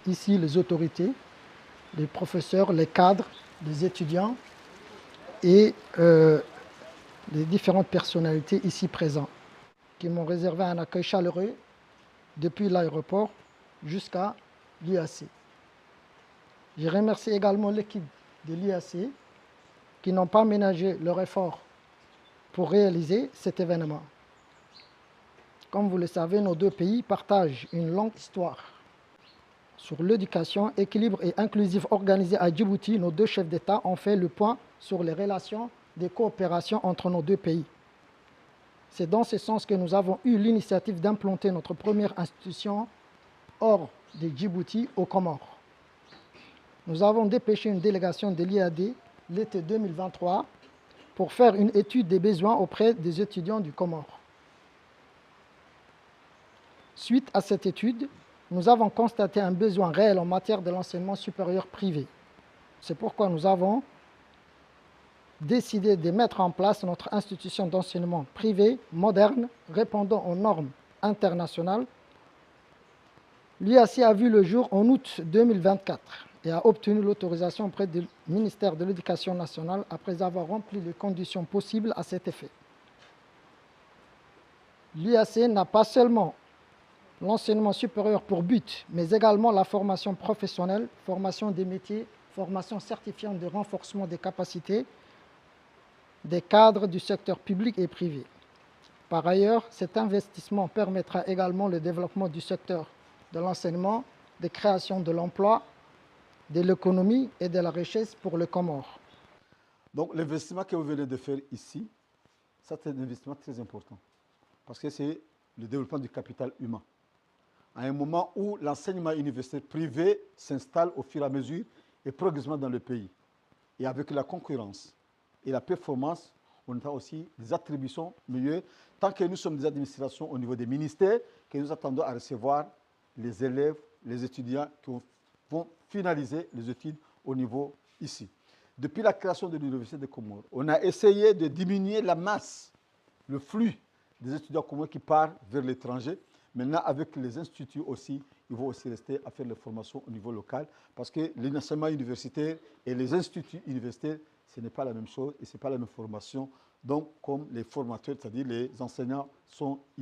ici les autorités, les professeurs, les cadres, les étudiants et les différentes personnalités ici présentes qui m'ont réservé un accueil chaleureux depuis l'aéroport jusqu'à l'IAC. Je remercie également l'équipe de l'IAC qui n'ont pas ménagé leur effort pour réaliser cet événement. Comme vous le savez, nos deux pays partagent une longue histoire. Sur l'éducation, équilibre et inclusif organisée à Djibouti, nos deux chefs d'État ont fait le point sur les relations de coopération entre nos deux pays. C'est dans ce sens que nous avons eu l'initiative d'implanter notre première institution hors de Djibouti aux Comores. Nous avons dépêché une délégation de l'IAD l'été 2023 pour faire une étude des besoins auprès des étudiants du Comores. Suite à cette étude, nous avons constaté un besoin réel en matière de l'enseignement supérieur privé. C'est pourquoi nous avons décidé de mettre en place notre institution d'enseignement privé moderne, répondant aux normes internationales. L'IAC a vu le jour en août 2024 et a obtenu l'autorisation auprès du ministère de l'Éducation nationale après avoir rempli les conditions possibles à cet effet. L'IAC n'a pas seulement l'enseignement supérieur pour but, mais également la formation professionnelle, formation des métiers, formation certifiante de renforcement des capacités des cadres du secteur public et privé. Par ailleurs, cet investissement permettra également le développement du secteur de l'enseignement, de création de l'emploi, de l'économie et de la richesse pour le Comores. Donc l'investissement que vous venez de faire ici, c'est un investissement très important parce que c'est le développement du capital humain. À un moment où l'enseignement universitaire privé s'installe au fur et à mesure et progressivement dans le pays. Et avec la concurrence et la performance, on a aussi des attributions meilleures, tant que nous sommes des administrations au niveau des ministères, que nous attendons à recevoir les élèves, les étudiants qui vont finaliser les études au niveau ici. Depuis la création de l'Université des Comores, on a essayé de diminuer la masse, le flux des étudiants comores qui partent vers l'étranger. Maintenant, avec les instituts aussi, ils vont aussi rester à faire les formations au niveau local parce que l'enseignement universitaire et les instituts universitaires, ce n'est pas la même chose et ce n'est pas la même formation. Donc, comme les formateurs, c'est-à-dire les enseignants, sont ici.